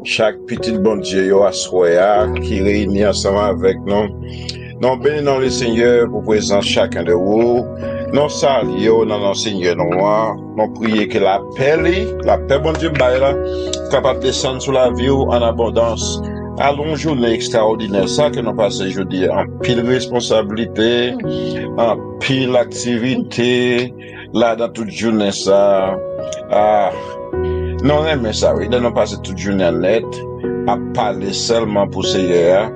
chaque petit bon Dieu yo assoya qui réunit ensemble avec nous. Nous bénissons le Seigneur pour présence chacun de vous. Nous saluons dans le Seigneur noir. Nous prions que la paix bon Dieu baille capable de descendre sur la vie en abondance. Allons journée extraordinaire, ça que nous passons aujourd'hui, en pile responsabilité, en pile activité, là dans toute journée ça. Non, mais ça, oui, nous passons toute journée net, à parler seulement pour Seigneur,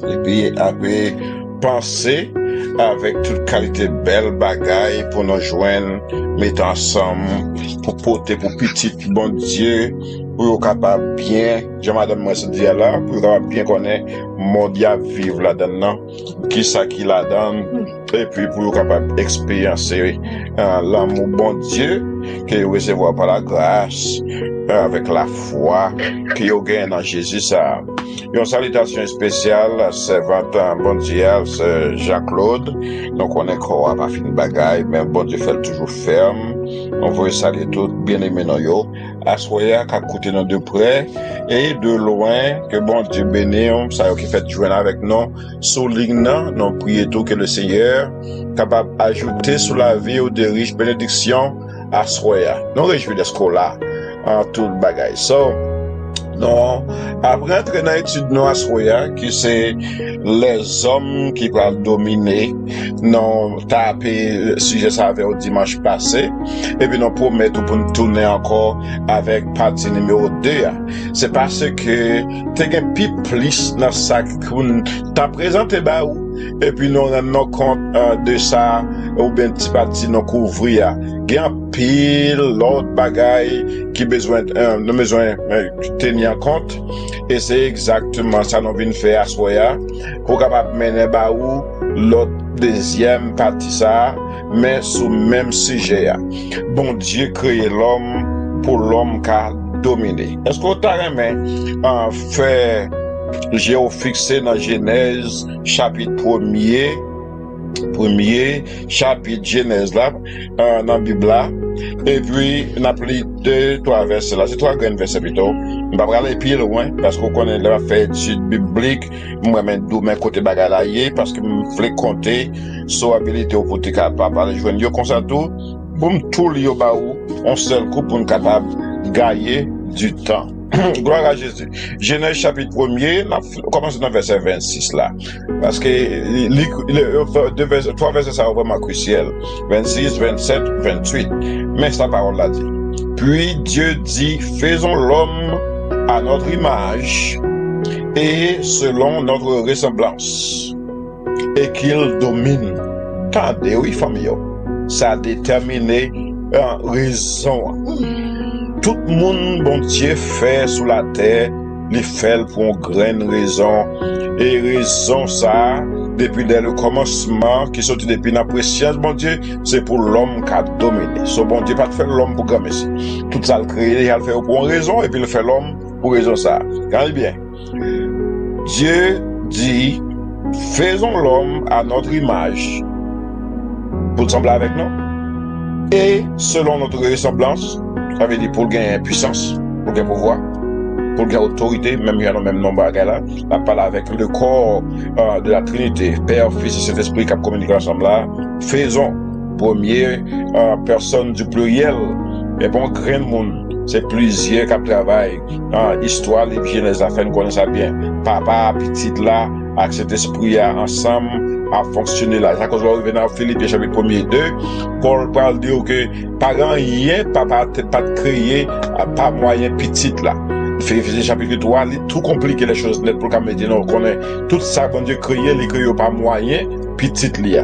et puis après penser avec toute qualité belle bagaille pour nous joindre, mettre ensemble, pour porter pour petit bon Dieu, pour être capable bien, je madame moi se dit là, pour être capable bien connaître monde à vivre là-dedans, qui ça qui la donne, et puis pour être capable d'expériencer l'amour bon Dieu, que vous recevoir par la grâce, avec la foi, que vous gagnez dans Jésus ça. Une salutation spéciale, servante bon Dieu, c'est Jean-Claude. Donc on est quoi pas fin bagaille, mais bon Dieu fait toujours ferme. On veut saluer tout bien aimé dans yo. Assoya qu'à côté nous de près et de loin, que bon Dieu bénisse, ça qui fait joindre avec nous, soulignant, nous prions tout que le Seigneur capable d'ajouter sur la vie de riches bénédictions à Soya. Nous réjouissons de ce qu'on a en tout bagaille. So, non, après entrer dans l'étude nous à Soya, qui c'est les hommes qui vont dominer, non, tapé sujet ça avait au dimanche passé, et puis nous promettons pour nous tourner encore avec partie numéro 2. C'est parce que t'es un peu plus dans ça qu'on t'a présenté bah ou, et puis nous rendons compte de ça, ou bien petit parti nous couvrir. Il y a un pile l'autre bagaille qui besoin tenir en compte, et c'est exactement ça nous venons faire à Soya pour capable mener bah ou l'autre deuxième partie ça, mais sur le même sujet. Bon Dieu créé l'homme pour l'homme qui a dominé. Est-ce qu'on t'a remis fait géofixé dans Genèse chapitre 1er chapitre Genèse là dans la Bible là, et puis on a pris 2-3 versets là, c'est 3 grands versets plutôt. On va aller plus loin parce qu'on connaît la fait étude biblique, moi même d'où mes côté bagalayer parce que je voulais compter sur habilité au côté capable de joindre yo comme ça tout pour tout li ba ou on seul coup pour capable gagner du temps. Gloire à Jésus. Genèse chapitre 1er, on commence dans verset 26 là. Parce que 3 versets ça vraiment crucial. 26, 27, 28. Mais sa parole l'a dit. Puis Dieu dit, faisons l'homme à notre image et selon notre ressemblance. Et qu'il domine. Tendez, oui, famille. Ça a déterminé une raison. Tout le monde, bon Dieu, fait sous la terre, il fait pour une grande raison. Et raison ça, depuis le commencement, qui sortit depuis la préscience, bon Dieu, c'est pour l'homme qui a dominé. So, bon Dieu, pas de faire l'homme pour gagner. Tout ça, le créé, il a fait pour une raison, et puis il fait l'homme pour raison ça. Regardez bien. Dieu dit, faisons l'homme à notre image, pour sembler avec nous, et selon notre ressemblance. Ça veut dire pour gagner puissance, pour gagner pouvoir, pour gagner autorité, même il y a le même nombre à là. La parle avec le corps de la Trinité, Père, Fils et Saint-Esprit qui communiquent ensemble là. Faisons, première personne du pluriel, mais bon, grand monde, c'est plusieurs qui travaillent. Histoire, les Genèse, la fin, nous connaissons ça bien. Papa, petite là, avec cet esprit ensemble, à fonctionner là. C'est à cause de revenir dans Philippe chapitre 1er 2, Paul parle de que parents rien, papa pas de créer, pas moyen petite là. Philippe chapitre 3, il est tout compliqué les choses net pour qu'on me dise non, qu'on est tout ça quand Dieu créé, il crée pas moyen petite là.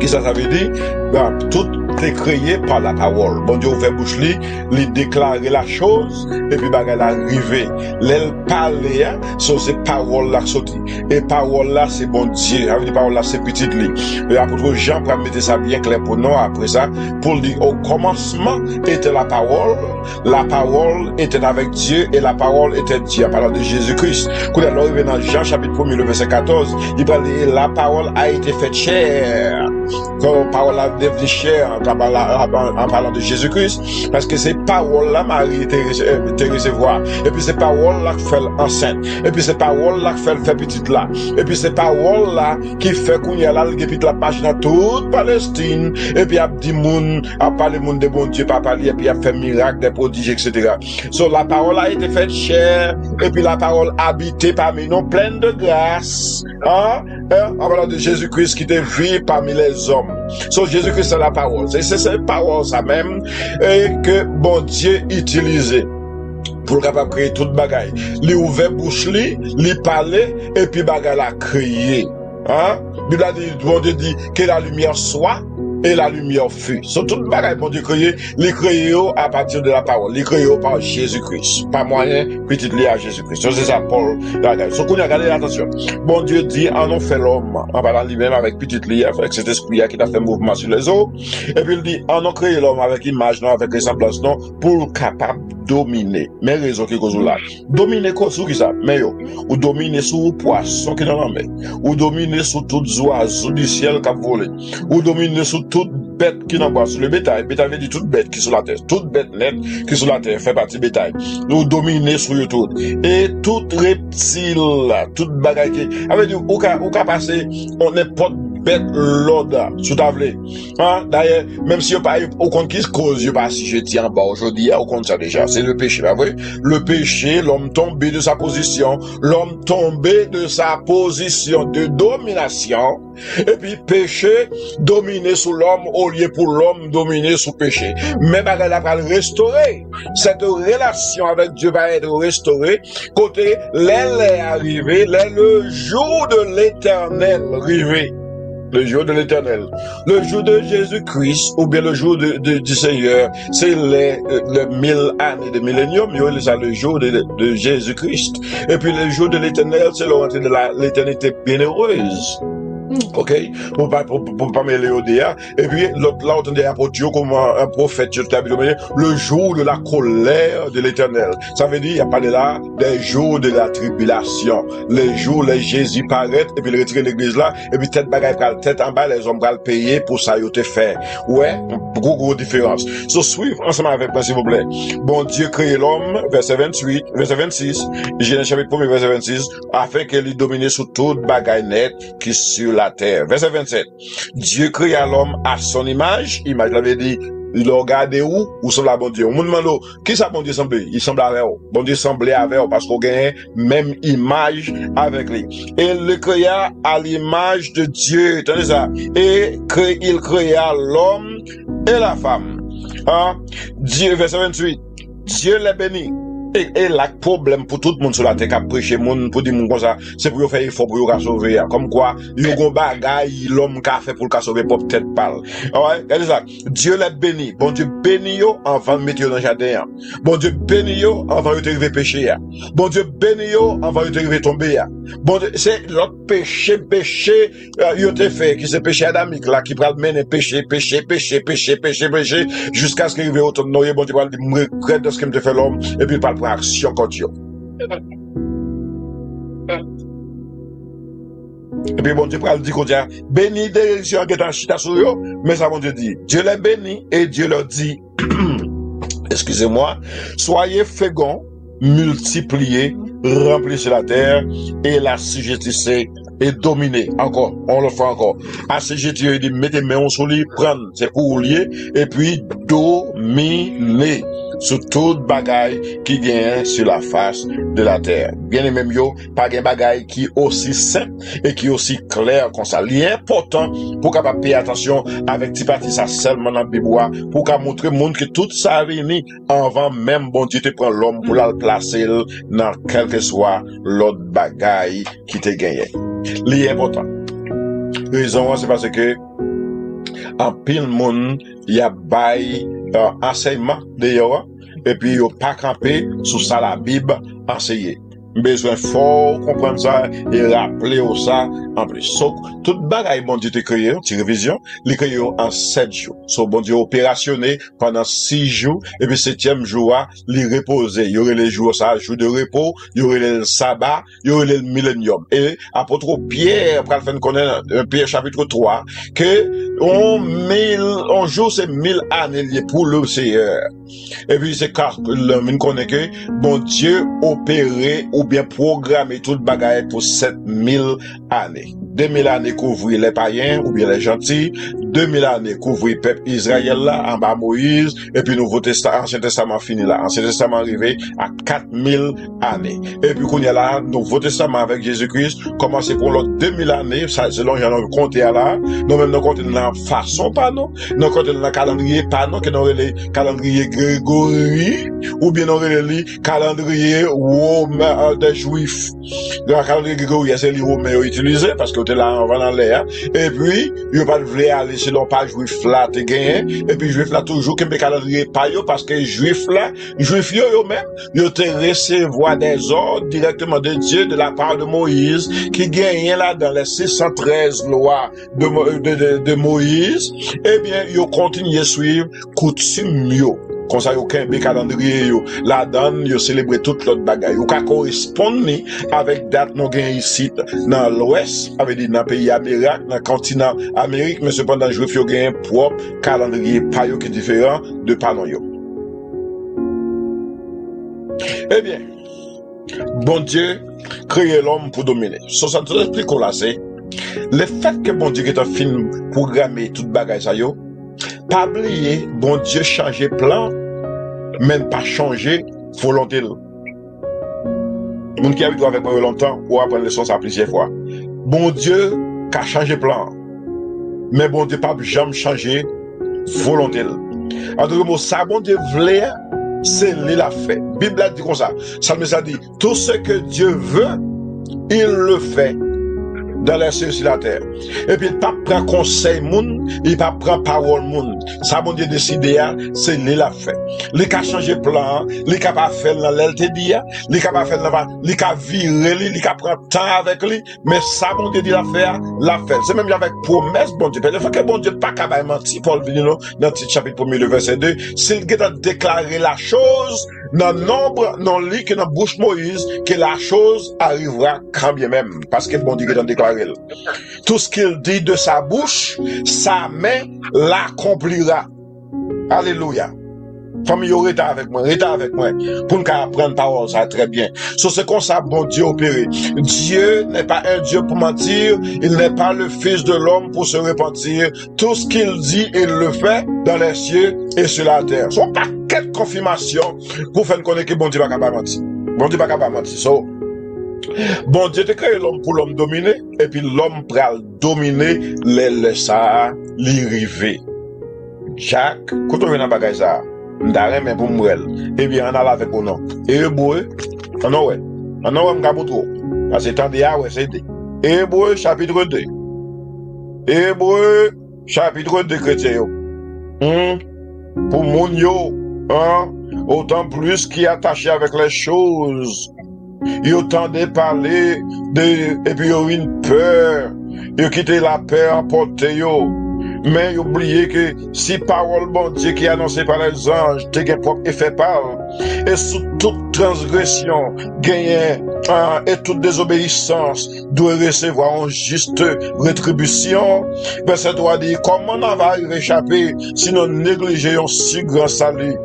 Qu'est-ce que ça veut dire? Tout est créé par la parole. Bon Dieu ouvert bouche li, il déclarer la chose, et puis bagarre arriver. L'elle parler, so c'est parole là sorti. Et parole là c'est bon Dieu. Avec parole là c'est petite li. Et apôtre Jean pour mettre ça bien clair pour nous après ça, pour dire au commencement était la parole était avec Dieu et la parole était Dieu. Parlant de Jésus-Christ. Quand elle arrive dans Jean chapitre 1er le verset 14, il parle de la parole a été faite chair. Quand parole a devenu chair en parlant de Jésus-Christ, parce que c'est parole là Marie te recevoir. Et puis c'est parole là qui fait enceinte. Et puis c'est parole là qui fait petite là. Et puis c'est parole là qui fait qu'on y a là qui la page dans toute Palestine. Et puis a dit moun, a parlé moun de bon Dieu, pas parler et puis a fait miracle, des prodiges, etc. So la parole a été faite chair. Et puis la parole habitée parmi nous, pleine de grâce. En parlant de Jésus-Christ qui te vit parmi les hommes. So Jésus-Christ c'est la parole. C'est cette parole ça même et que bon Dieu utilisait pour capable créer toute bagaille. Li ouvert bouche li parler et puis bagaille la créer. Bible a dit, bon Dieu dit que la lumière soit et la lumière fut. So toute bagaille bon Dieu créé, les créé à partir de la parole, les créé par Jésus-Christ. Pas moyen petit lié à Jésus-Christ. So c'est ça Paul. So qu'on a regardé attention. Bon Dieu dit en on fait l'homme en parlant lui-même avec petit lié avec cet esprit qui a fait mouvement sur les eaux et puis il dit en on créé l'homme avec image non avec ressemblance non pour capable dominer. Mais raison qui cause là. Dominer quoi sur qui ça? Mais yo, ou dominer sur poisson qui dans la mer, ou dominer sur tout oiseau du ciel qui volé, ou dominer sur toute bête qui n'envoie sur le bétail. Bétail veut dire toute bête qui est sur la terre. Toute bête nette qui est sur la terre fait partie bétail. Nous dominer sur eux tout. Et tout reptile, toute bagaille qui, avec du, au cas passer, on n'est pas bête l'ordre sous table. D'ailleurs, même si pas au compte qui se cause, pas si je tiens en bas aujourd'hui, au compte ça déjà, c'est le péché, pas vrai? Le péché, l'homme tombé de sa position, l'homme tombé de sa position de domination, et puis péché dominé sous l'homme au lieu pour l'homme dominer sous péché. Mais bah, elle va restaurer. Cette relation avec Dieu va être restaurée. Côté, l'aile est arrivée, le jour de l'éternel arrivé. Le jour de l'éternel. Le jour de Jésus-Christ, ou bien le jour du Seigneur, c'est le 1000 années de millénium, c'est le jour de Jésus-Christ. Et puis le jour de l'éternel, c'est l'entrée de l'éternité bienheureuse. Ok, pour pas mêler au dia. Et puis l'autre là, on entendait apôtre comme un prophète, le jour de la colère de l'éternel. Ça veut dire, il y a pas de là des jours de la tribulation, les jours les Jésus paraît et puis il retire l'église là et puis tête bagaille tête en bas les hommes vont le payer pour ça ils te fait. Ouais, gros différence. So suivre ensemble avec moi s'il vous plaît. Bon Dieu crée l'homme, verset 28, verset 26, Genèse chapitre 1 verset 26, afin qu'il lui domine sur toute bagaille nette qui sur la terre. Verset 27. Dieu créa l'homme à son image. Image l'avait dit, il a regardé où sont la bon Dieu. On me demande, qui ça bon Dieu semblait? Il semblait avec eux. Bon Dieu semblait avec eux parce qu'on gagne même image avec lui. Et il le créa à l'image de Dieu. Attendez ça. Et il créa l'homme et la femme. Dieu, verset 28. Dieu les bénit. Et la problème pour tout le monde sur la terre qui a prêché monde pour dire monde comme ça, c'est pour faire effort pour le sauver. Comme quoi, il y a un bagage, l'homme qui a fait pour le sauver, pour peut-être parler. Ouais, regardez ça. Dieu les bénit. Bon Dieu bénit yo avant de mettre yo dans le jardin. Bon Dieu bénit yo avant de te pécher. Bon Dieu bénit yo avant de te tomber. Bon Dieu, c'est l'autre péché, yo te fait, qui c'est péché adamique là, qui va mener péché, jusqu'à ce qu'il arrive au temps de Noé. Bon Dieu va dire, me regrette de ce qu'il me fait l'homme, et puis il parle action contre eux. Et puis bon Dieu va dire qu'on dit béni des gens qui sont chita sur eux, mais ça bon Dieu dit Dieu les bénit et Dieu leur dit excusez-moi, soyez féconds, multipliez, remplissez la terre et la sujettissez et dominez. Encore, on le fait encore. Assujettir, il dit mettez main sur lui, prendre, c'est pour lier et puis dominer sur toute bagaille qui gagne sur la face de la terre. Bien aimé yo, pas de bagaille qui aussi simple et qui aussi clair comme ça. L'important pour capable payer attention avec petit parti ça seulement dans Bibois pour qu'à montrer monde que tout ça venu avant même bon Dieu te prend l'homme pour la placer dans quel que soit l'autre bagaille qui te gagne. L'important. Raison c'est parce que en pile monde il y a bail enseignement d'ailleurs et puis il pas campé sous ça la Bible enseigner. Besoin fort comprendre ça et rappeler au ça en plus. So, toute bagaille bon Dieu te créé, une révision, les créé en 7 jours. So, bon Dieu opérationné pendant 6 jours et puis 7e jour, les reposer. Il y aurait les jours ça, jour de repos, il y aurait le sabbat, il y aurait le millénium. Et apôtre Pierre, pour le faire connaître, Pierre chapitre 3, que un jour c'est 1000 années pour le Seigneur. Et puis c'est car l'homme connaît que bon Dieu opéré ou bien programmé tout le bagage pour 7000 années. 2000 années couvrir les païens ou bien les gentils, 2000 années couvrir le peuple Israël là en bas Moïse, et puis Nouveau Testament, Ancien Testament fini là, Ancien Testament arrivé à 4000 années. Et puis qu'on y a là, Nouveau Testament avec Jésus-Christ, commencé pour l'autre 2000 années, ça selon j'en ai compté là, nous même nous comptons dans façon pas non, nous comptons dans calendrier pas non, que nous les calendrier Grégory, ou bien nous les calendrier romain des Juifs. Le calendrier Grégory, c'est les Romains utilisé parce que t'es là en va dans l'air, et puis ils pas voulu aller selon pas Juif là te gagné, et puis Juif là toujours que mes calendrier pas yo parce que Juif là, Juif yo même, yo te recevoir des ordres directement de Dieu de la part de Moïse qui gagnait là dans les 613 lois de Moïse, et bien yo continue à suivre coutume yo. Comme ça, yo qu'un calendrier yo, la donne, yo célébrer toute l'autre bagaille. Yo ka correspondre avec date nous gagne ici dans l'ouest, avec dit dans pays Amérique, dans continent Amérique, mais cependant juif yo gagne propre calendrier pas yo qui différent de panon yo. Eh bien, bon Dieu créé l'homme pour dominer. Ça nous explique là c'est le fait que bon Dieu est un film programmé toute bagaille ça yo. Pas oublier, bon Dieu changer plan, même pas changer volonté. Moun qui habite avec moi longtemps, ou apprendre leçon ça plusieurs fois. Bon Dieu a changé plan, mais bon Dieu pas jamais changer volonté. En d'autres mots, ça bon Dieu voulait, c'est lui l'a fait. Bible a dit comme ça. Ça me dit, tout ce que Dieu veut, il le fait. Dans les cieux sur la terre. Et puis, il pas prend conseil moun, il pas prend parole moun. Ça, bon Dieu décidé, c'est lui l'a fait. Il a changé plan, il a pas fait dans l'LTD, il a pas fait dans il a viré, il a prend temps avec lui, mais ça, bon Dieu dit l'a fait. C'est même avec promesse, bon Dieu. Parce que bon Dieu pas capable de mentir, Paul dit dans le chapitre 1er, le verset 2, s'il a déclaré la chose, dans nombre, dans lit que dans bouche Moïse, que la chose arrivera quand bien même. Parce que bon Dieu a déclaré. Tout ce qu'il dit de sa bouche, sa main l'accomplira. Alléluia. Famille, restez avec moi, pour nous apprendre parole, ça très bien. Sur ce qu'on sait, bon Dieu opéré. Dieu n'est pas un Dieu pour mentir, il n'est pas le Fils de l'homme pour se repentir. Tout ce qu'il dit, il le fait dans les cieux et sur la terre. Ce sont pas quelques confirmations pour faire connaître que bon Dieu va pas mentir. Bon Dieu va pas mentir. So, bon Dieu te créé l'homme pour l'homme dominer, et puis l'homme pral dominer les ça, les rivés. Jack, quand on vient dans bagage ça, m'dare mais pour m'ouel. Eh bien, on a avec ou non. Hébreu, on a ouais m'kaboutou. Parce que tant d'hier, ouais, c'est dit. Hébreu, chapitre 2. Hébreu, chapitre 2, chrétien. Pour moun yo, autant plus qui est attaché avec les choses. Ils entendaient parler et puis ils ont une peur. Ils ont quitté la peur à porter yo. Mais oubliez que si parole bon Dieu qui est annoncée par les anges, t'es gain propre effet parle. Et sous toute transgression, gagne et toute désobéissance doit recevoir une juste rétribution. Verset 3 dit, comment on va y échapper si nous négligeons si grand salut?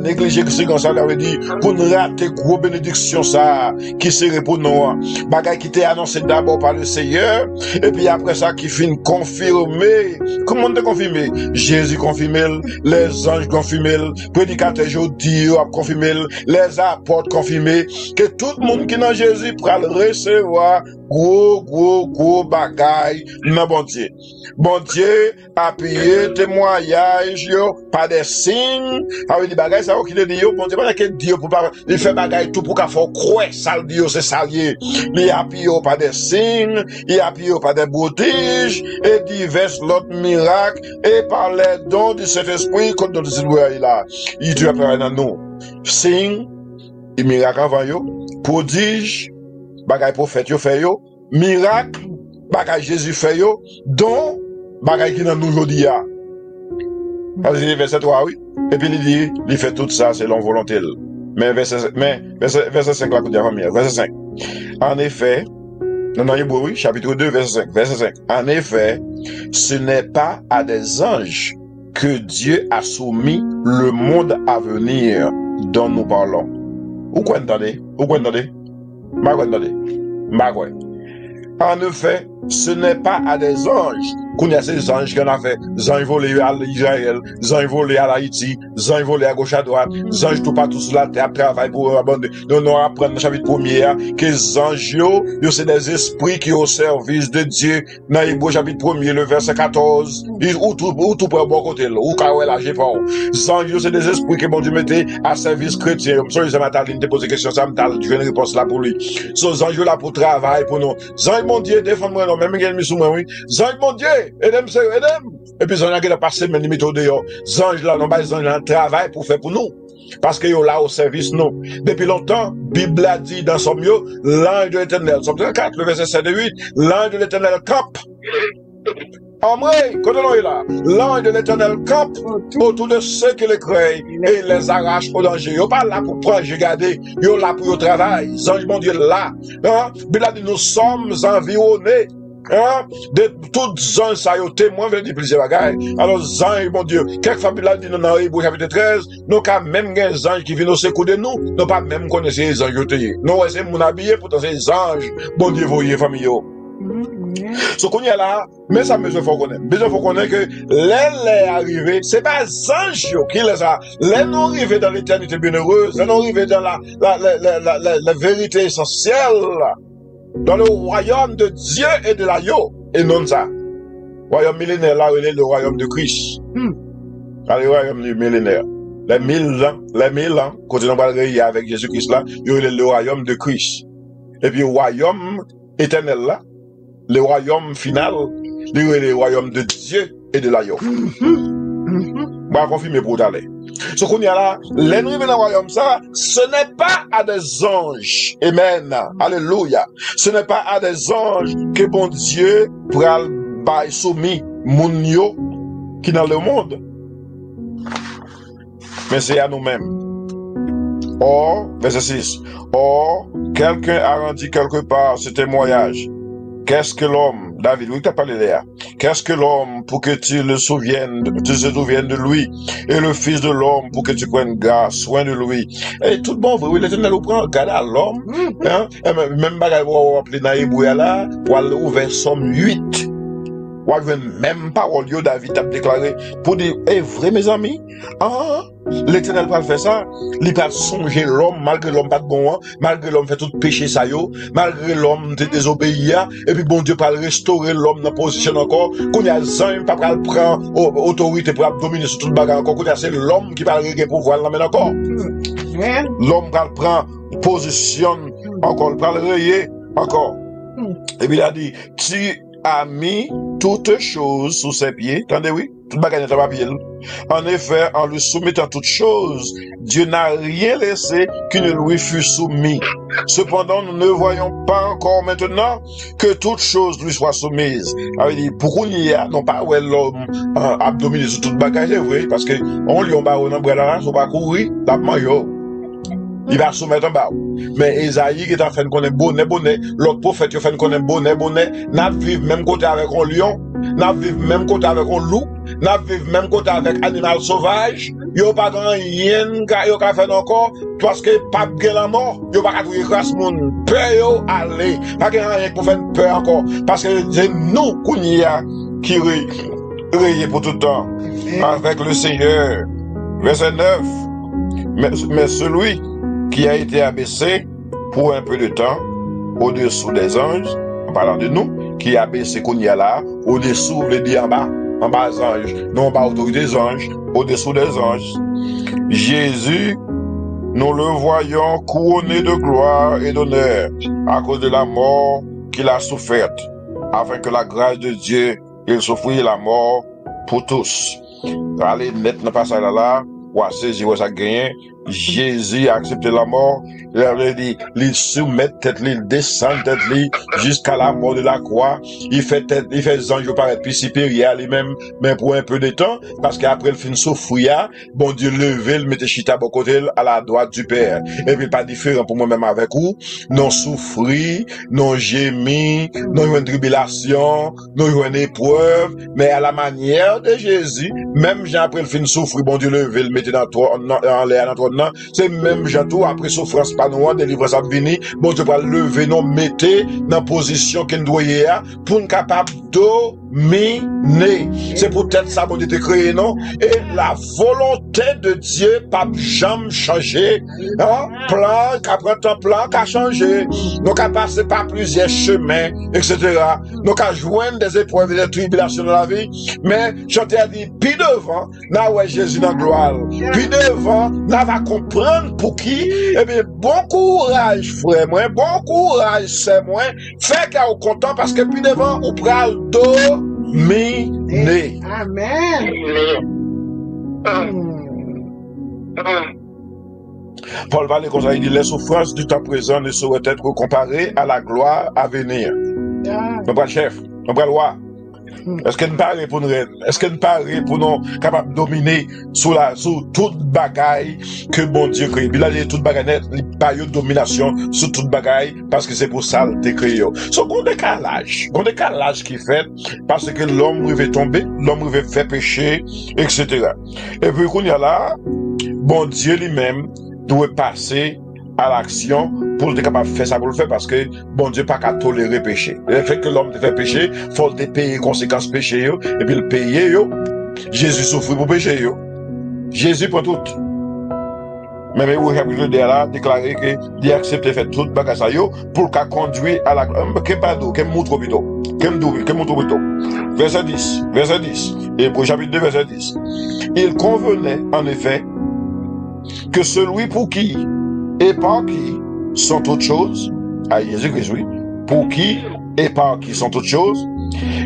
Négliger si grand salut veut dire pour nous rater gros bénédiction ça, qui serait pour nous. Bagay qui était annoncé d'abord par le Seigneur, et puis après ça qui finit confirmé. Comment on te confirmé? Jésus confirmé, les anges confirmé, prédicateur Jodi a confirmé, les apôtres confirmé, que tout le monde qui est dans Jésus pourra recevoir gros bagaille dans bon Dieu. Bon Dieu a payé témoignage yo par des signes. Avec des bagailles ça qui dit yo bon Dieu pas que Dieu pour pas il fait bagaille tout pour qu'a faut croire ça dit c'est salier. Il a payé par des signes, il a payé par des prodiges et divers autres miracles et par les dons du Saint-Esprit comme dans le là. Il Dieu a fait dans nous. Signes et miracles avant yo, prodiges bagay prophète yo fait yo, miracle bagay Jésus fait yo, don bagay qui dans nous aujourd'hui a. Verset 3 oui. Et puis il dit, il fait tout ça selon volonté. Mais verset 5 là qu'on dit avant verset 5. En effet, dans Hébreu oui, chapitre 2 verset 5. En effet, ce n'est pas à des anges que Dieu a soumis le monde à venir dont nous parlons. Où quoi entendez? Où quoi entendez? Ma quoi entendez? Ma quoi? En effet, ce n'est pas à des anges qu'on y a ces anges qu'on a fait. Anges volés à Israël, anges volés à Haïti, anges volés à gauche à droite, anges tout partout sur la terre travaillent pour abandonner. Nous apprendre dans le chapitre 1er que les anges, c'est des esprits qui au service de Dieu. Dans Hébreux chapitre 1er, le verset 14, ou tout pour bon côté, ou quand elle a j'ai pas. Les anges, c'est des esprits que bon Dieu mettait à service chrétien. Sorry, ça m'a te poser question, ça m'a dit une réponse là pour lui. Ces anges là pour travail pour nous. Anges, mon Dieu, défends-moi, non, même qu'il sous moi, oui. Anges, mon Dieu, aidez-moi, aidez-moi. Et puis, on a qui passé, mais limite au dehors. Anges là, non, les anges là, travail pour faire pour nous. Parce qu'ils sont là au service, nous. Depuis longtemps, Bible a dit dans son mieux, l'ange de l'éternel, Somme 34, le verset 7 et 8, l'ange de l'éternel campe. En vrai, quand on est là, l'ange de l'éternel campe autour de ceux qui les craignent et les arrache au danger. Ils sont pas là pour prendre, regarder, ils sont là pour le travail. Ange, mon Dieu, là. Hein? Bible a dit, nous sommes environnés. Hein? De toutes anges, ça y est témoin, veut dire plusieurs bagailles. Alors, anges, mon Dieu, quelquefois, Bible a dit, dans Hébreux chapitre 13, nous, quand même, des anges qui viennent au secours de nous, nous pas même connaître les anges, nous, c'est mon habillé, pourtant, ces anges, bon Dieu, voyez, famille, ce qu'on y a là, mais ça, besoin faut connaître. Besoin faut connaître que les arrivés, c'est pas les anges qui les a. Les non arrivés dans l'éternité bienheureuse, les non arrivés dans la vérité essentielle, dans le royaume de Dieu et de l'agneau. Et non ça. Royaume millénaire, là, il est le royaume de Christ. Allez, le royaume millénaire. Les 1000 ans, quand on va réunir avec Jésus-Christ là, il est le royaume de Christ. Et puis, le royaume éternel là, le royaume final, le royaume de Dieu et de l'agneau. On va confirmer pour d'aller. Ce qu'on y a là, l'ennemi dans le royaume, ça, ce n'est pas à des anges. Amen. Alléluia. Ce n'est pas à des anges que bon Dieu pourra soumis moun yo qui dans le monde. Mais c'est à nous-mêmes. Or, verset 6. Or, quelqu'un a rendu quelque part ce témoignage. Qu'est-ce que l'homme, David, oui, t'as parlé là. Qu'est-ce que l'homme pour que tu te souviennes de lui, et le fils de l'homme pour que tu prennes soin de lui. Et tout bon, oui, l'Éternel nous prend garde à l'homme, hein, même bagage, on va appeler dans Hébreux là, on va ouvrir Somme 8. On va même parole, David a déclaré, pour dire, vrai, mes amis, l'Éternel va faire ça, il va songer l'homme, malgré l'homme pas de bon, hein, malgré l'homme fait tout péché ça yo, malgré l'homme désobéi, et puis bon Dieu va restaurer l'homme dans la position encore, qu'on y a un pas va prendre autorité pour dominer sur toute bagarre encore, qu'on y a c'est l'homme qui va régler pouvoir l'amener encore. L'homme va prendre position encore, il va le rayer encore. Et puis il a dit, tu as mis toutes choses sous ses pieds. Attendez, oui? Toute bagarre n'est pas pied. En effet, en lui soumettant toutes choses, Dieu n'a rien laissé qui ne lui fût soumis. Cependant, nous ne voyons pas encore maintenant que toutes choses lui soient soumises. Alors, il dit, pourquoi il y a, non pas, ouais, l'homme, abdominé sur toute bagarre, c'est vrai, parce que, on lui, on va, on va, on va courir, d'abord, il va soumettre en bas. Mais Esaïe qui est en train de connaître bonnet, l'autre prophète qui est en train de connaître bonnet, n'a vivre même côté avec un lion, n'a vivre même côté avec un loup, n'a vivre même côté avec animal sauvage, yo pas grand rien yo ka faire encore, parce que pas de la mort, yo pas trouver grâce moun, peur yo aller, pas rien pour faire peur encore, parce que c'est nous qui rayé pour tout le temps, avec le Seigneur. Verset 9. Mais celui qui a été abaissé pour un peu de temps au-dessous des anges, en parlant de nous, qui est abaissé qu'on y a là, au-dessous, veut dire en bas des anges, non en bas autorité des anges, au-dessous des anges. Jésus, nous le voyons couronné de gloire et d'honneur à cause de la mort qu'il a soufferte, afin que la grâce de Dieu, il souffrit la mort pour tous. Allez, net, ne pas ça là, ou à saisir, ou ça gagner, Jésus a accepté la mort, il soumet tête, il descend tête, jusqu'à la mort de la croix. Il fait ange paraître plus supérieur lui-même, mais pour un peu de temps, parce qu'après le fin souffrir, bon Dieu levé, le mettait chita à côté, à la droite du Père. Et puis pas différent pour moi-même avec vous, non souffrir, non gémir, non une tribulation, non une épreuve, mais à la manière de Jésus, même Jean après le fin souffrir, bon Dieu levé, le mettait en l'air, dans ton nom, c'est même Jean tout, après souffrance pas nous, délivrance à venir, bon Dieu va lever, non, mettez dans position qu'il doit y avoir, pour nous capable dominer. C'est peut-être ça, bon Dieu, t'es créé, non? Et la volonté de Dieu, pas jamais changer, hein? Plan, qu'a changé. Nous qu'à passer par plusieurs chemins, etc. Nous qu'à joindre des épreuves et des tribulations dans la vie. Mais, je t'ai dit, puis devant, là où est Jésus dans la gloire. Puis devant, là va comprendre pour qui. Eh bien, bon courage, frère, moi. Bon courage, c'est moi. Fait qu'à au content parce que puis devant, on prend le dominer. Amen. Paul va les conseiller, il dit, les souffrances du temps présent ne sauraient être comparées à la gloire à venir. On prend le chef, on prend le roi. Est-ce qu'elle ne paraît pour nous, est-ce qu'elle ne paraît pour nous capables de dominer sous toute bagaille que bon Dieu crée? Il a dit toute bagaille net, il pas de domination sur toute bagaille parce que c'est pour ça qu'il créé. C'est un décalage qui fait parce que l'homme veut tomber, l'homme veut faire pécher, etc. Et puis qu'on y a là, bon Dieu lui-même doit passer à l'action pour être capable de faire ça pour le faire parce que bon Dieu pas qu'à tolérer péché. Le fait que l'homme te fait péché, faut te payer les conséquences péché yo, et puis le payer yo. Jésus souffre pour péché yo. Jésus prend tout. Même au chapitre 2 là déclaré que il accepte faire tout bagage ça yo pour qu'à conduire à la que pardon, que montre plutôt. Verset 10. Et pour chapitre 2 verset 10. Il convenait en effet que celui pour qui et par qui sont toutes choses, à Jésus-Christ, oui, pour qui et par qui sont toutes choses,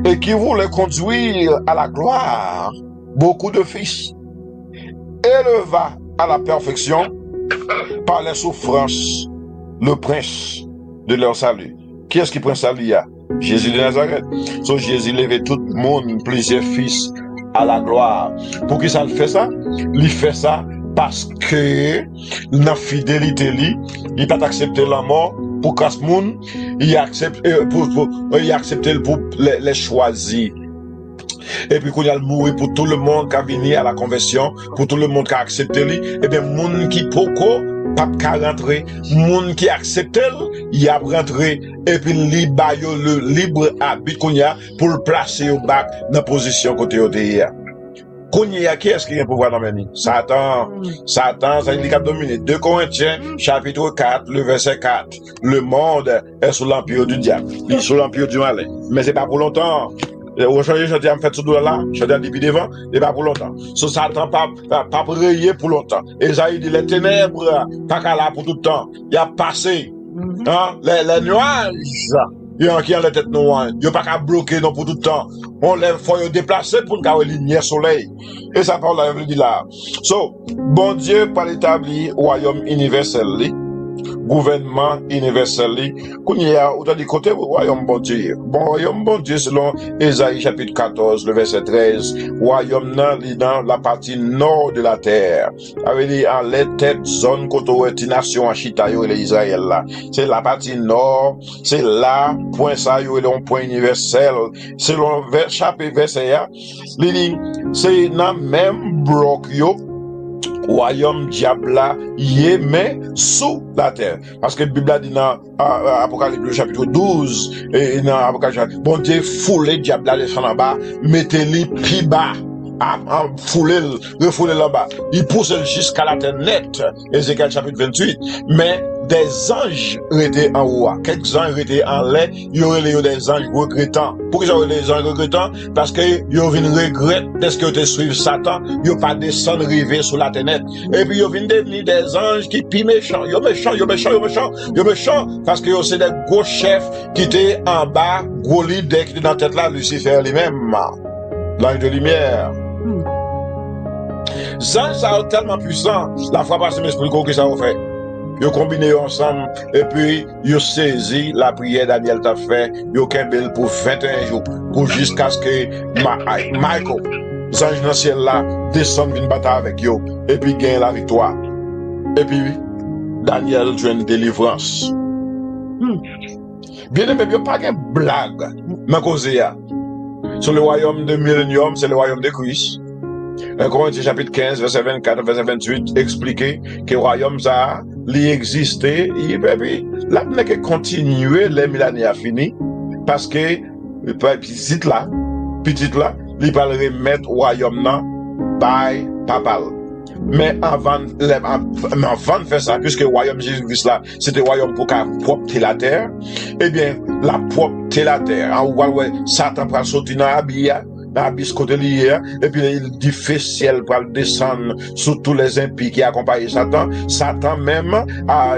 et qui voulait conduire à la gloire beaucoup de fils, éleva à la perfection par les souffrances le prince de leur salut. Qui est-ce qui prend salut? Jésus de Nazareth. So Jésus levait tout le monde, plusieurs fils, à la gloire. Pour qui ça le fait ça? Il fait ça parce que la fidélité il pas accepter la mort pour qu'à ce monde il accepte pour les choisir. Et puis qu'on y a le mourir pour tout le monde qui a venu à la conversion, pour tout le monde qui a accepté lui, et bien monde qui poko pas qu'à rentrer, monde qui accepte il a rentré et puis le libre habit qu'on y a pour le placer au bac dans position côté au derrière. Qui est-ce qui a pouvoir dans le Satan, ça dit qu'il a dominé. 2 Corinthiens, chapitre 4, le verset 4. Le monde est sous l'empire du diable. Il est sous l'empire du mal. Mais c'est pas pour longtemps. Aujourd'hui, je dis, me fait tout là, je dis, depuis devant, et pas pour longtemps. So, Satan pas prier pour longtemps. Esaïe dit, les ténèbres, pas qu'à là pour tout le temps. Il a passé, hein, les nuages. Il y a qui a la tête noire. Il n'y a pas qu'à bloquer non pour tout le temps. On les faut déplacer pour nous avoir lumière soleil. Et ça parle là, dit là. So, bon Dieu par l'établi royaume universel, gouvernement universel, qu'on y a autant du côté royaume bon Dieu. Bon royaume bon Dieu selon Esaïe chapitre 14, le verset 13. Royaume dans la partie nord de la terre. Avait dit en les têtes zone côté nation à Chitayo et les Israël là. C'est la partie nord, c'est là point ça yo est un point universel. Selon chapitre verset là, c'est dans même bloc yo royaume diable là mais sous la terre parce que la Bible a dit dans Apocalypse chapitre 12 et dans Apocalypse bon Dieu foulé diable là descend en bas mettez-les plus bas refouler là-bas il pousse jusqu'à la terre nette Ézéchiel chapitre 28 mais des anges étaient en haut quelques anges étaient en l'air il y aurait des anges regrettants pourquoi ça aurait des anges regrettants parce que il y aurait une regret est-ce que tu suivre Satan il n'y a pas descendre river sur la terre nette et puis il y a devenir des anges qui pis méchants ils méchants parce que c'est des gros chefs qui étaient en bas gros leader qui étaient dans la tête là Lucifer lui-même l'ange de lumière. Ça a tellement puissant. La fois passée, m'explique que ça a fait. Ils ont combiné ensemble et puis ils ont saisi la prière Daniel t'a fait. Ils ont kembel pour 21 jours pour jusqu'à ce que Michael, les anges dans le ciel là, descendent une bataille avec eux et puis gagnent la victoire. Et puis Daniel joue une délivrance. Bien aimé, il n'y a pas de blague. Mais cause sur le royaume de millénium, c'est le royaume de Christ. 1 Corinthiens chapitre 15, verset 24, verset 28, expliquer que le royaume ça, il existait, et puis, là, il n'est continuer, les millénaires a fini, parce que, petit là, il va remettre au royaume là, by papal. Mais avant de faire ça, puisque le royaume de Jésus-Christ là, c'était le royaume pour propter la terre, eh bien, la propter la terre, on voit, Satan va sortir dans l'abysse côté lié, et puis il dit fait ciel pour descendre sur tous les impies qui accompagnent Satan. Satan même,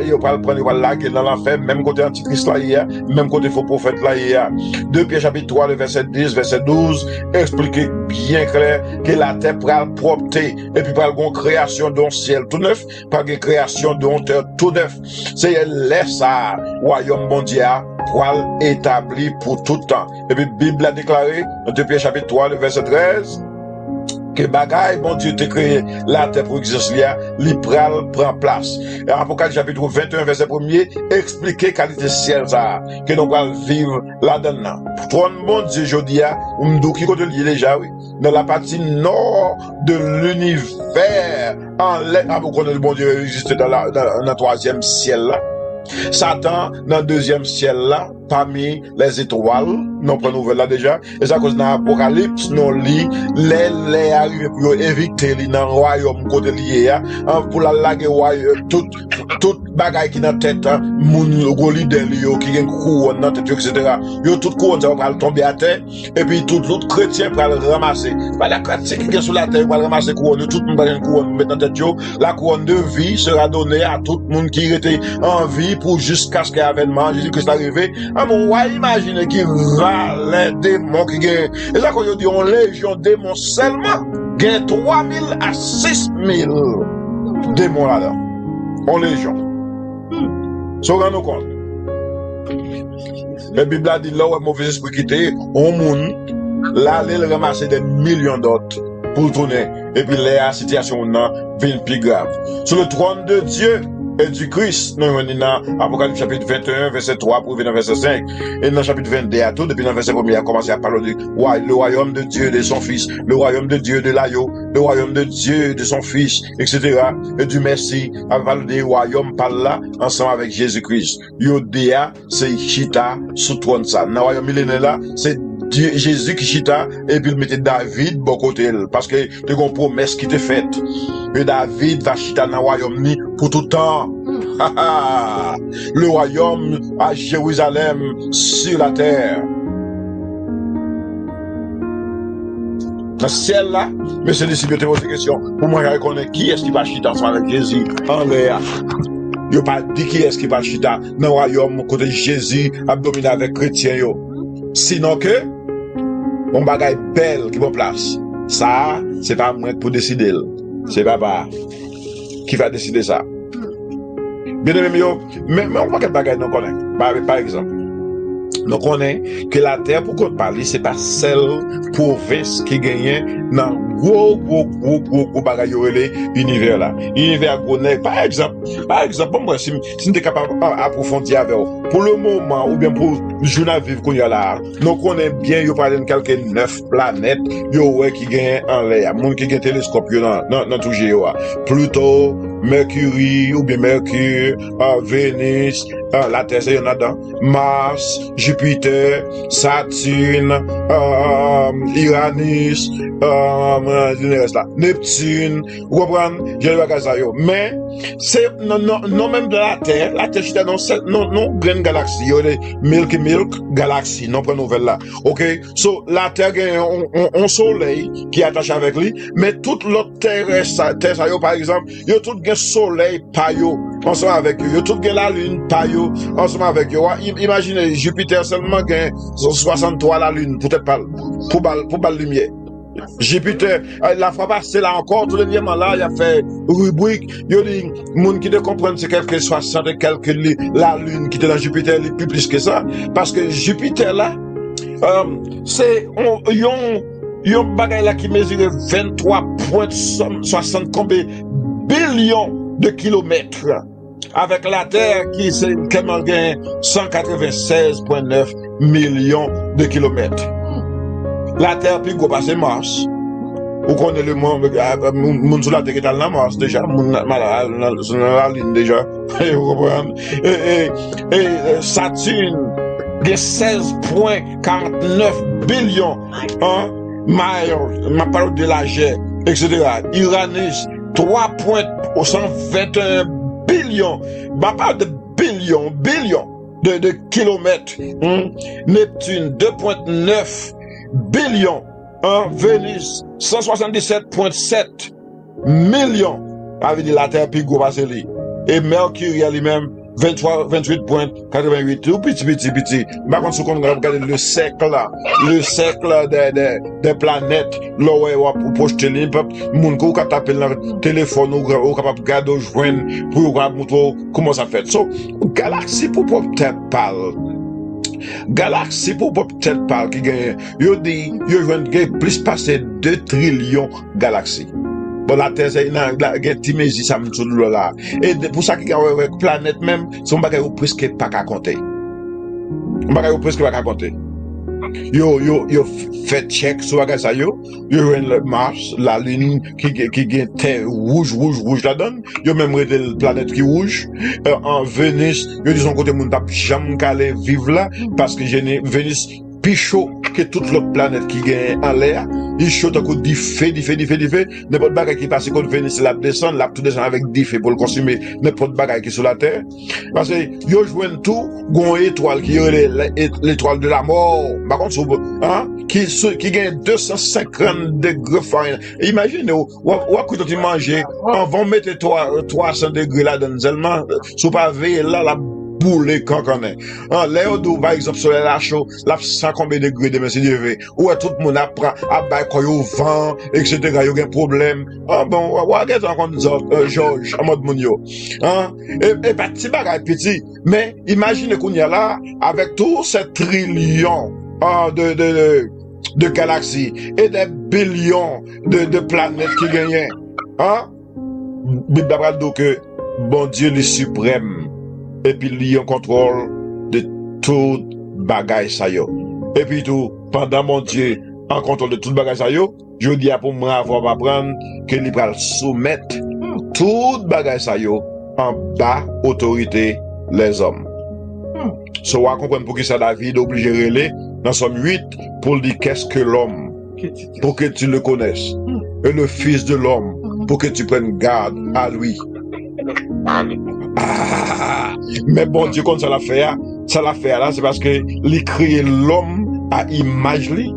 il va le prendre, il va la guerre dans l'enfer, même côté antichrist là hier, même côté faux prophète là hier. 2 Pierre chapitre 3, le verset 10, verset 12, explique bien clair que la terre prend propter, et puis par une création d'un ciel tout neuf, par une création d'un terre tout neuf. C'est laisse ça, royaume mondial, pour établi pour tout temps. Et puis, Bible a déclaré, dans 2 Pierre chapitre 3, le verset 13, que bagaille, bon Dieu t'a créé la terre pour exister, l'ipral prend place. Et Apocalypse chapitre 21, verset 1er, expliquer qualité ciel ça, que nous allons vivre là-dedans. Pour un bon Dieu, je dis, on qui côté lié déjà, oui, dans la partie nord de l'univers, en l'air, vous connaissez le bon Dieu existe dans le troisième ciel là. Satan, dans le deuxième ciel là, parmi les étoiles, non pas nouvelle là déjà, et ça cause dans l'Apocalypse, non lit, les arrivés pour éviter dans le royaume côté lié, pour la laguer tout bagaille qui dans tête, moun goli de lui, qui gagne couronne dans tête, etc. Yo tout couronne, ça va tomber à terre, et puis tout l'autre chrétien va le ramasser. Pas la chrétien qui est sur la terre, va le ramasser couronne, tout le monde va une couronne, mettre dans tête, la couronne de vie sera donnée à tout le monde qui était en vie pour jusqu'à ce qu'il y ait avènement, Jésus-Christ arrivé. Ah mon, ouais, imaginez qui râle démons qui gagnent. Et là, quand on dit, on légion démons seulement, gagne 3000 à 6000 démons là-dedans. On légion. Ça, on rend compte. La Bible a dit, là où un mauvais esprit quitté, on monde, là, il ramasser des millions d'autres pour tourner. Et puis, la situation, là, vient plus grave. Sur le trône de Dieu, et du Christ, nous venons dans Apocalypse chapitre 21, verset 3, pour venir dans verset 5. Et dans chapitre 22 à tout, depuis dans verset 1er, il a commencé à parler de le royaume de Dieu, de son Fils, le royaume de Dieu de l'agneau, le royaume de Dieu, de son Fils, etc. Et du Messie, à parler des royaumes par là, ensemble avec Jésus-Christ. Yodéa, c'est Chita, sous trône ça. Dans le royaume millénaire là, c'est Dieu, Jésus qui chita, et puis il mettait David bon côté, parce que tu as une promesse qui t'est faite. Et David va chita dans le royaume ni pour tout temps. Le royaume à Jérusalem sur la terre. Dans le ciel là, mais c'est ici que tu poses des questions. Pour moi, je reconnais qui est-ce qui va chita ensemble avec Jésus en l'air. Il n'y a pas dit qui est-ce qui va chita dans le royaume côté Jésus abdominé avec chrétien yo. Sinon que, on bagaille belle qui prend place. Ça, c'est pas moi pour décider. C'est papa qui va décider ça. Bien aimé, mais on va quel bagaille nous connaît. Par exemple, nous connaît que la terre, pour qu'on parle, c'est pas celle province qui gagne dans gros bagaille l'univers là. L'univers connaît, par exemple, moi, si nous sommes capables d'approfondir avec vous, pour le moment, ou bien pour le journal vivre qu'on y a là, nous connaissons bien, il y a quelques 9 planètes, qui gagnent en l'air. Moun qui gagne télescope, dans tout géo. Pluto, Mercury, ou bien Mercure, Vénus, la Terre, c'est y en a dans Mars, Jupiter, Saturne, Uranus, Neptune, vous comprenez? Je vais ça yo. Mais, c'est, non même de la Terre c'est non, grande galaxie, il y a des Milky galaxie, non, pas nouvelle là. Ok? So, la Terre a un soleil qui est attaché avec lui, mais toute l'autre Terre, par exemple, il y a tout un soleil, pas yo, ensemble avec eux. Il y a tout la lune, pas yo, ensemble avec eux. Imaginez, Jupiter seulement gagne 63 la lune, peut-être pas, pour bal lumière. Jupiter, la fois passée là encore, tout le diamant là, il a fait rubrique, il dit, monde qui te comprennent, c'est quelque 60 et quelques, la lune qui était dans Jupiter, il est plus que ça, parce que Jupiter là, c'est, yon bagay là qui mesure 23,60 billions de kilomètres, avec la Terre qui c'est tellement gain 196,9 millions de kilomètres. La Terre puis go passer Mars. Ou connaît le monde sur la Terre qui est dans Mars déjà, sur la ligne déjà. Vous comprenez? Et Saturne de 16,49 billions miles, ma parole de la Gère, etc. Uranus 3,121 billions, ma parole de billions de kilomètres. Neptune 2,9 billions, Vénus 177,7 millions, avec la Terre puis gros passé li. Et Mercure lui-même 28,88, tout petit. Par contre, si on regarde le cercle là, des planètes, là où on peut projeter les moun ko ka taper dans le téléphone ou capable regarder joindre pour montrer comment ça fait. So, galaxie pour peut-être parler. Galaxie pour peut-être parler qui gagne. Yo dit, yo joindre plus passer 2 trillions galaxies. Bon, la Terre, c'est une timésie, ça me dit là. Et pour ça qu'il y a une planète même, c'est un bagage presque pas qu'à compter. Un bagage presque pas qu'à compter. Yo fait check sur bagage ça yo le Mars, la Lune qui gagne terre rouge la donne. Yo même la planète qui rouge. En Vénus, yo dit son côté moun t'a jamais calé vivre là parce que Vénus plus chaud que toute l'autre planète qui gagne en l'air. Il chaud à coup d'effet. N'importe bagage qui passe contre Vénus, la descend avec d'effet pour le consommer. N'importe bagage qui est sur la Terre. Parce que, yo joignent tout, gon étoile qui est l'étoile de la mort. Par contre, qui gagne 250 degrés Fahrenheit. Imaginez, ou quand tu manges, on va mettre 300 degrés là dans seulement, sous pas veiller là, la boule quand on est. Léo, par exemple, sur la chaud, là, 100 combien de degrés de M. Dieu. Ou tout le monde apprend à bailler quand il y a vent, etc. Il y a un problème. Bon, regarde encore nous autres, Georges, en mode monio. Et pas petit bagage petit. Mais, imaginez qu'on y a là, avec tous ces trillions, de galaxies et des billions de planètes qui gagnent. Bible d'abord donc que bon Dieu le suprême et puis il en contrôle de tout bagage ça yo. Et puis tout pendant mon Dieu en contrôle de tout bagage ça yo, je dis à pour moi avoir apprendre que il va soumettre tout bagage ça yo en bas autorité les hommes. So on comprend pour que ça David obligé de relais dans Somme 8 pour dire qu'est-ce que l'homme pour que tu le connaisses et le fils de l'homme pour que tu prennes garde à lui. Mais bon Dieu comme ça l'a fait là c'est parce que il crée l'homme à image lui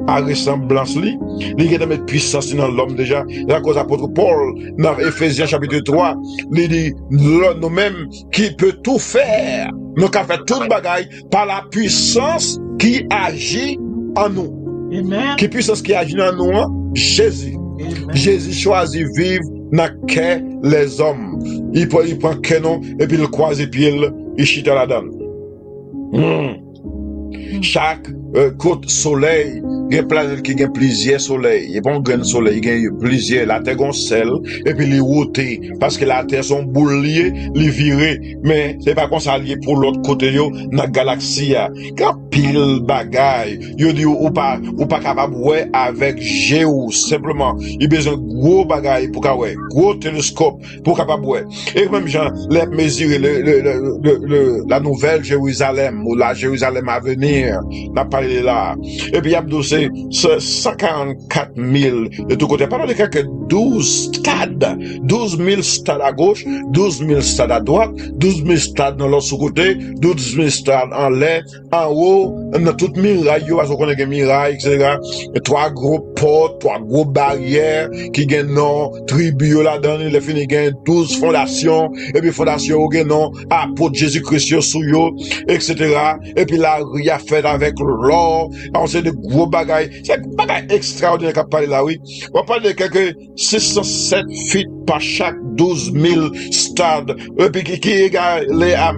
à ressemblance lui il y a de puissance dans l'homme déjà la cause apôtre Paul dans Ephésiens chapitre 3 il dit nous-mêmes qui peut tout faire nous qui fait toute bagaille par la puissance qui agit en nous. Amen. Qui puissance qui agit en nous Jésus. Amen. Jésus choisit vivre dans que les hommes. Il prend canon et puis il croise et puis il chute la donne. Chaque côte soleil, il y a planète qui gagne plusieurs soleils. Il y a pas un grand soleil, il gagne plusieurs. La terre gon sel et puis il roté parce que la terre son boule lié, il viré, mais c'est pas comme ça lié pour l'autre côté yo dans galaxie a. Quand pile bagaille, yo dit ou pas capable ouais avec géo simplement. Il besoin gros bagaille pour ouais, gros télescope pour capable ouais. Et même gens les mesurer la nouvelle Jérusalem ou la Jérusalem à venir. N'a parlé là. Et puis, il y a 144 000 de tous côtés. Parlons de quelques 12 stades. 12 000 stades à gauche, 12 000 stades à droite, 12 000 stades dans l'autre côté, 12 000 stades en l'air, en haut, dans toute miraille, parce qu'on a des mirailles, etc. Et 3 gros portes, 3 gros barrières, qui gagnent non, tribu là-dedans, les fini gagnent 12 fondations, et puis fondations, gagnent non, apôtre Jésus-Christ sous yo, etc. Et puis la rue a fait avec l'or, on sait de gros bagages c'est bagaille extraordinaire qu'a parlé là, oui. On parle de quelques 607 feet par chaque 12 000 stades, et puis qui égale à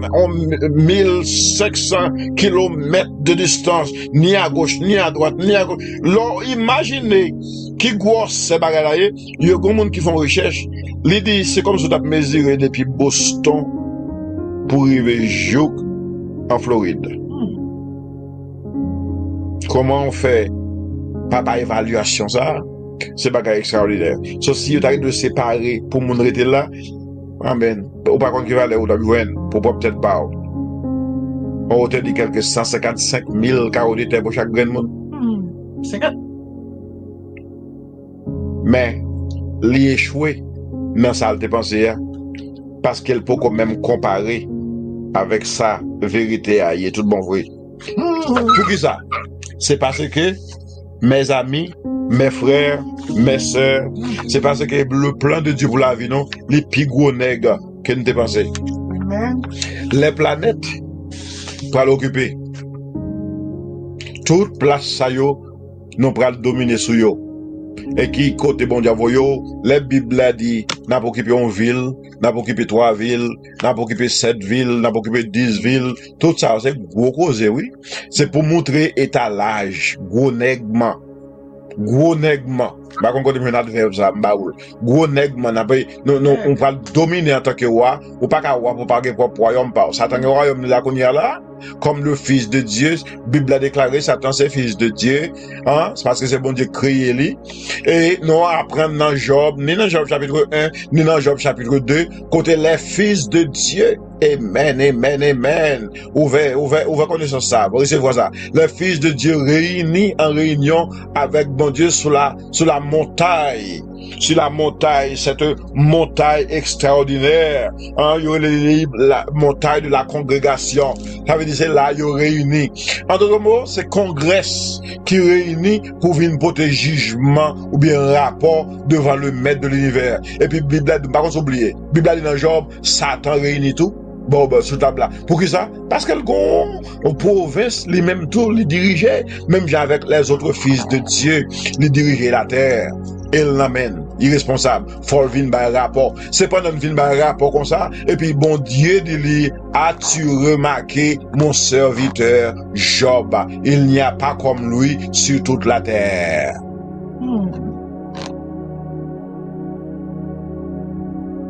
1500 kilomètres de distance, ni à gauche, ni à droite, ni à gauche. Alors, imaginez, qui gros ces bagages là, il y a des gens qui font recherche. L'idée, c'est comme si tu as mesuré depuis Boston pour arriver Jouk en Floride. Comment on fait par évaluation ça? C'est bagages extraordinaire. Sauf si tu arrives de séparer pour mon rester là, amen. Ou pas qu'on va aller où pour peut-être pas. On te dit quelques 155 000 carreaux de terre pour chaque grain de monde. 50. Mais, l'échoué, dans ça, te pensé, parce qu'elle peut quand même comparer avec sa vérité, il est tout bon vrai. Pour qui ça? C'est parce que mes amis, mes frères, mes sœurs, c'est parce que le plan de Dieu pour la vie, non, les plus gros nègres que nous te pensé. Les planètes, pour l'occuper. Toute place, ça yo, nous pral dominer sur yo. Et qui côté bon diable yo, les Bible a dit, n'a pas occupé une ville, n'a pas occupé 3 villes, n'a pas occupé 7 villes, n'a pas occupé 10 villes, tout ça, c'est gros cause, oui. C'est pour montrer étalage, gros nègement. Gros nègement. Bah, qu'on connaît un adverbe ça, m'baoul. Gros nègement, on va dominer en tant que roi, ou pas qu'à roi pour pas que propre royaume pas. Satan est royaume là qu'on y a là, comme le fils de Dieu. Bible a déclaré, Satan c'est fils de Dieu, hein, c'est parce que c'est bon Dieu créé lui. Et nous apprendre dans Job, ni dans Job chapitre 1, ni dans Job chapitre 2, côté les fils de Dieu. Amen, amen, amen. Ouvert connaissance ça, vous recevez ça. Les fils de Dieu réunis en réunion avec bon Dieu sur la montagne. Sur la montagne, cette montagne extraordinaire. Hein, il y aurait la montagne de la congrégation. Ça veut dire c'est là, il y aurait réunis. En d'autres mots, c'est congrès qui réunit pour venir porter jugement ou bien rapport devant le maître de l'univers. Et puis, Bible, par contre, oubliez. Bible dit dans Job, Satan réunit tout. Bon, sous table là. Pour qui ça? Parce qu'elle gon, aux provinces, les mêmes tours, les dirigeaient, même avec les autres fils de Dieu, les dirigeaient la terre. Elle l'amène, irresponsable. Faut venir par rapport. C'est pas dans venir par rapport comme ça. Et puis, bon Dieu dit lui, as-tu remarqué mon serviteur Job? Il n'y a pas comme lui sur toute la terre.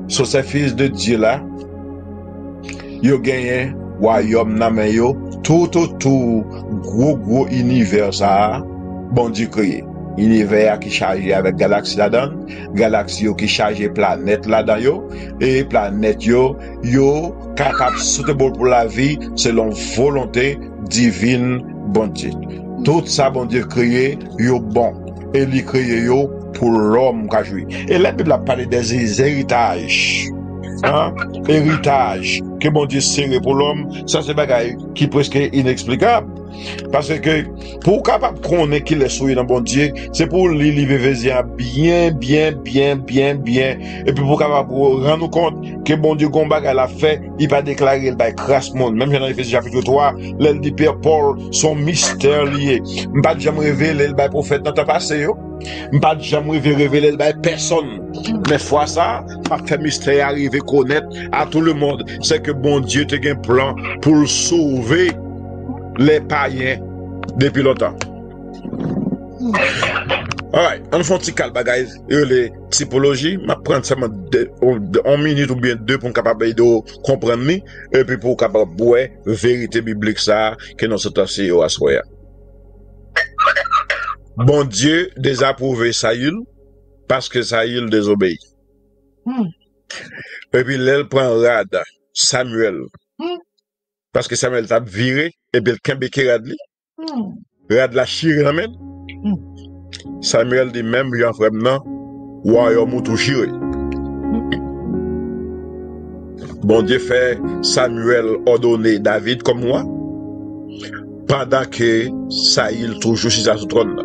Sur ces fils de Dieu là, yo gagné royaume nan men yo tout autour gros univers ça bon Dieu créé univers qui chargé avec galaxie là-dedans galaxie qui chargé planète là-dedans yo et planète yo capable suitable pour la vie selon volonté divine bon Dieu tout ça bon Dieu créé yo bon et il créé yo pour l'homme qu'a joué et la Bible a parlé des héritages. Hein? Héritage que bon Dieu serré pour l'homme, ça c'est bagaille qui est presque inexplicable. Parce que pour capable connaître qu'il est souillé dans bon Dieu, c'est pour lui vivre bien. Et puis pour capable rendre compte que bon Dieu gon bagaille l'a fait, il va déclarer le bail crasse monde. Même dans Éphésiens chapitre 3, l'elle dit Pierre Paul son mystère lié. M'pas jamais révéler le bail prophète dans ta passé yo. M'pas jamais révéler le bail personne. Mais fois ça, pas fait mystère arriver connaître à tout le monde, c'est que bon Dieu te un plan pour sauver les païens depuis longtemps. Alright, on fait un petit calme, guys. Et les typologies, je vais prendre seulement 1 minute ou bien 2 pour capable de comprendre, et puis pour capable de voir la vérité biblique ça, que nous sommes assez à soir. Bon Dieu désapprouvé Saül, parce que Saül désobéit. Et puis là, il prend Rad, Samuel. Parce que Samuel t'a viré, et puis il a Rad li. Rad la chire l'amène. Samuel dit même, Jean frère, non, royaume ou tout chire. Bon Dieu fait Samuel ordonner David comme moi, pendant que Saül toujours sur sa trône là.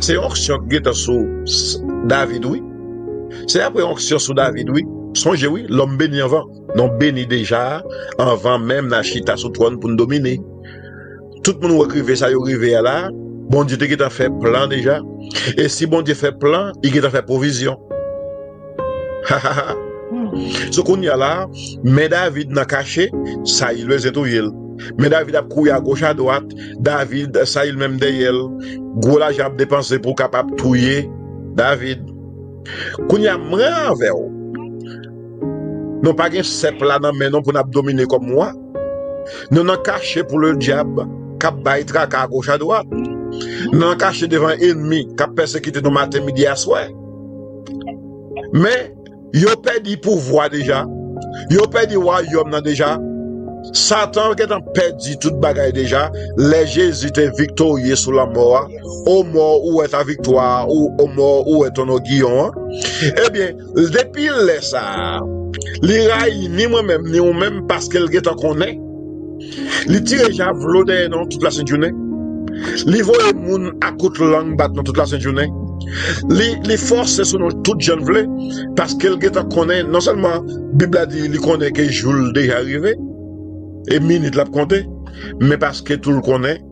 C'est une onction qui est sur David, oui. C'est après onction sur David, oui. Songez, oui, l'homme béni avant. Non béni déjà, avant même la chita sur trône pour nous dominer. Tout le monde écrivait ça, il arrivé là, Bon Dieu qui t'a fait plan déjà. Et si bon Dieu fait plan, il t'a fait provision. Ce qu'on y a là, mais David n'a caché, ça il le zétouille. Mais David a couru à gauche à droite, David, ça il même derrière. Gros là, j'ai dépensé pour capable touiller David. Qu'on y a moins envers. Non pas qu'un sept là, mais non pour nous dominer comme moi. Nous n'avons caché pour le diable, cap bail traque à gauche à droite. Nous n'avons caché devant l'ennemi, cap persécuté nos matin, midi à soir. Mais, yo perdu pouvoir déjà. Yo perdu royaume déjà. Satan qui a perdu toute bagaille déjà. Les Jésus étaient victorieux sur la mort. Au mort où est ta victoire, ou au mort où est ton aiguillon. Eh bien, depuis ça, les rails, ni moi-même, ni vous-même, parce qu'elle est en connaît. Les tire javelot dans toute la sainte journée. Les voyer moun à coup de langue battre dans toute la sainte journée. Les forces sont toutes jeunes vle parce qu'elle connaît non seulement Bible a dit il connaît que jour déjà arrivé et minute l'a compté, mais parce que tout le connaît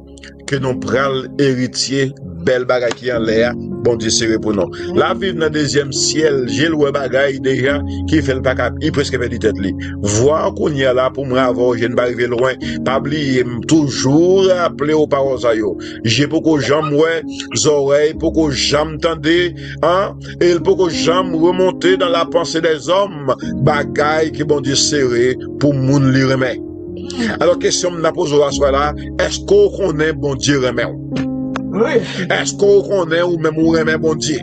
que nous pral héritier belle bagaille qui en l'air bon Dieu c'est pour nous. La vie dans deuxième ciel, j'ai le bagaille déjà qui fait le backup, il presque fait du tête li. Voir qu'on y a là pour moi avoir, je ne pas arriver loin, pas oublier toujours appeler aux paroles ça yo. J'ai beaucoup jambes ouais, oreilles, beaucoup jambes tendez, hein, et beaucoup jambes remonter dans la pensée des hommes, bagaille qui bon Dieu serré pour moun li remet. Alors question me pose à soi là, est-ce qu'on connaît bon Dieu remet? Oui. Est-ce qu'on connaît ou même on remet bon Dieu?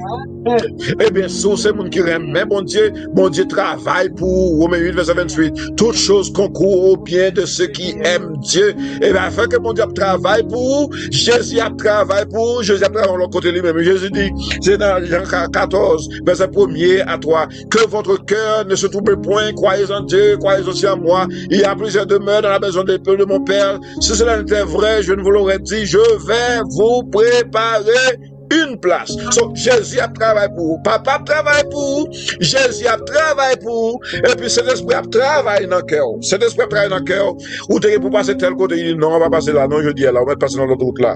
Eh bien, si c'est mon qui remet bon Dieu travaille pour Romains 8, verset 28. Toutes choses concourent au bien de ceux qui aiment Dieu. Eh bien, afin que bon Dieu travaille pour Jésus a travaillé pour Jésus a travaillé de l'autre côté lui-même. Jésus dit, c'est dans Jean 14, verset 1er à 3, que votre cœur ne se trouble point, croyez en Dieu, croyez aussi en moi. Il y a plusieurs demeures dans la maison des peuples de mon Père. Si cela n'était vrai, je ne vous l'aurais dit, je vais vous préparer une place. So, Jésus a travaillé pour vous. Papa travaille pour vous. Jésus a travaillé pour vous. Et puis cet esprit a travaillé dans le cœur. Cet esprit a travaillé dans le cœur. Ou t'es pour passer tel côté, il dit non, on va passer là. Non, je dis là, on va passer dans l'autre route là.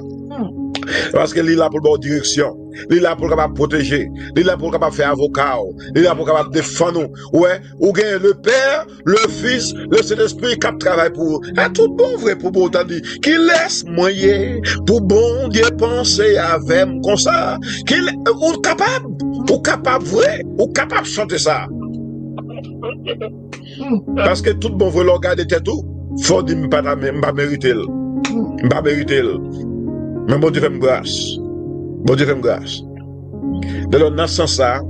Parce que il est là pour bonne direction. Il est là pour capable protéger. Il est là pour capable faire avocat. Il est là pour capable défendre nous. Ouais, ou gagne le Père, le Fils, le Saint-Esprit qui travaille pour vous. À tout bon vrai pour bon t'as dit. Qui laisse moyen pour bon Dieu penser avec comme ça. Qu'il ou capable vrai, ou capable chanter ça. Parce que tout bon vrai le regarder tête tout. Faut dire m'pas mériter. M'pas mériter. Mais bon Dieu fait grâce. Bon Dieu fait grâce. De l'autre, dans ce sens-là,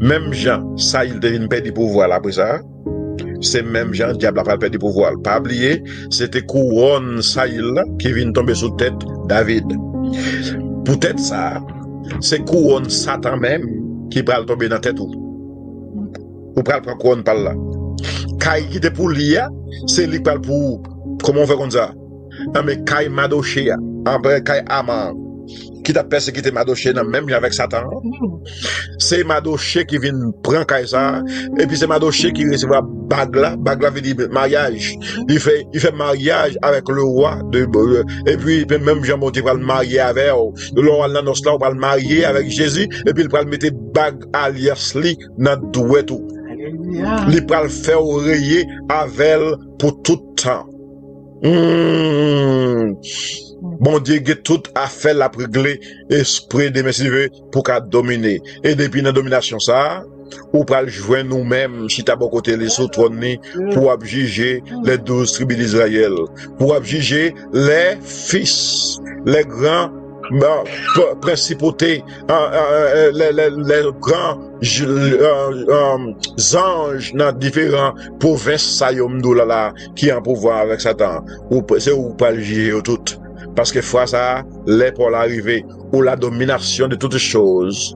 même Jean, ça, il devine perdre du pouvoir là, après ça. C'est même Jean, le diable a pas perdu du pouvoir. Pas oublier, c'était couronne Saïl qui vient tomber sous tête David. Peut-être ça, c'est couronne Satan même qui va tomber dans la tête. Ou pral prendre couronne par là. Kai qui était pour l'IA, c'est lui qui parle pour, comment on fait comme ça? Non, mais Kai Madoché, après Kai Amar, qui t'a persécuté Madoché, même avec Satan. C'est Madoché qui vient prendre Kaisa, et puis c'est Madoché qui recevra Bagla. Bagla veut dire mariage. Il fait mariage avec le roi et puis même Jean-Monti va le marier avec, le roi l'annonce là, on va le marier avec Jésus, et puis il va le mettre bag alias li, dans doué tout. Il va le faire oreiller avec pour tout temps. Bon Dieu, tout a fait la régler esprit de mes pour qu'à dominer. Et depuis la domination ça, ou pral joindre nous-mêmes, si t'as bon côté les autres, pour juger les 12 tribus d'Israël, pour juger les fils, les grands principautés, les grands anges dans différents provinces qui ont pouvoir avec Satan. C'est où pas le juger tout. Parce que fois ça, les pour l'arrivée où la domination de toutes choses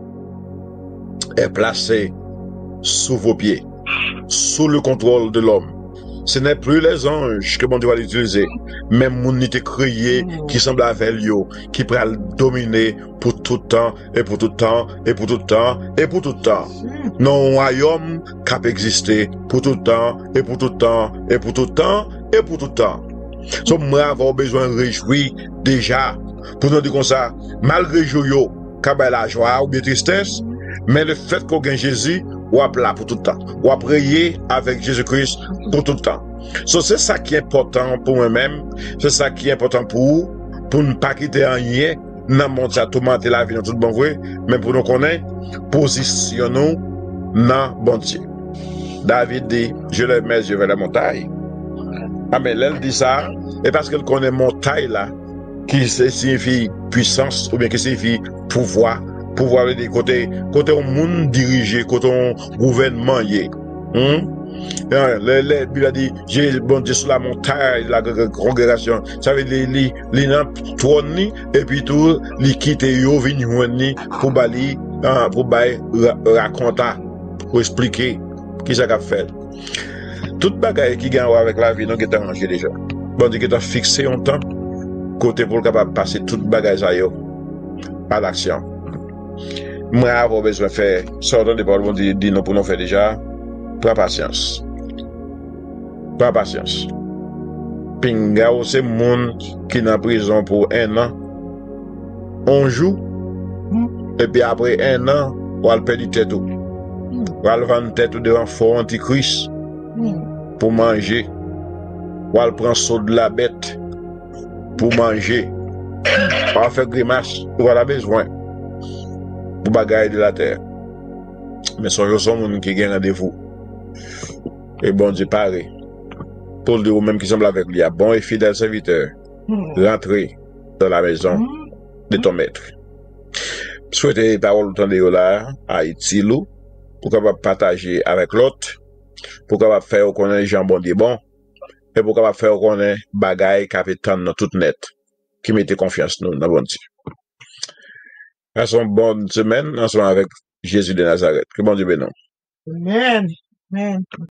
est placée sous vos pieds, sous le contrôle de l'homme. Ce n'est plus les anges que bon Dieu va utiliser, mais mon été créé qui semble avec lui, qui peut dominer pour tout temps, et pour tout temps, et pour tout temps, et pour tout temps. Non, royaume qui a existé pour tout temps, et pour tout temps, et pour tout temps, et pour tout temps. So, moi, avoir besoin de réjouir déjà pour nous dire comme ça, malgré joyo, kabay la joie ou bien tristesse, mais le fait qu'on gagne Jésus, ou à là pour tout le temps. Ou à prier avec Jésus-Christ pour tout le temps. So, c'est ça qui est important pour moi-même. C'est ça qui est important pour ne pas quitter rien dans le monde, ça tourmenter la vie dans tout bon vrai, mais pour nous connaître, positionnons dans bon Dieu. David dit, je lève mes yeux vers la montagne. Ah, mais elle dit ça, et parce qu'elle connaît montagne là, qui signifie puissance, ou bien qui signifie pouvoir. Pouvoir veut dire côté au monde dirigé, côté au gouvernement yé. Le Bible a dit, j'ai bon Dieu sur la montagne, la congrégation. Ça veut dire, li nan trône ni, et puis tout, li quitte yo vini ni, pour bali, pour bay raconter, pour expliquer, qui ça qu'a fait. Tout bagaille qui gagne avec la vie, nous qui t'en rangé déjà. Bon Dieu qui t'a fixé un temps, côté pour capable passer toute bagaille ça yo, à l'action. Moi, avoir besoin de faire, sortant de parole, dit nous pour nous faire déjà, prends patience. Prends patience. Pinga, c'est monde qui est en prison pour 1 an, on joue, et puis après 1 an, on va perdre tête ou. On va vendre tête ou devant fort antichrist, pour manger. On va prendre saut de la bête, pour manger. On va faire grimace, on va la besoin. Pour bagaille de la terre. Mais son monde qui gagne rendez-vous. Et bon Dieu paré. Pour le dire même qui semble avec lui, bon et fidèle serviteur, rentrer dans la maison de ton maître. Souhaitez les paroles autant de là, à Haïti, pour capable partager avec l'autre, pour capable faire qu'on ait jambon des bons, et pour capable faire qu'on ait bagaille capitaine dans toute net, qui mettait confiance nous, dans bon Dieu. Passons une bonne semaine ensemble avec Jésus de Nazareth. Que bon Dieu bénisse. Amen. Amen.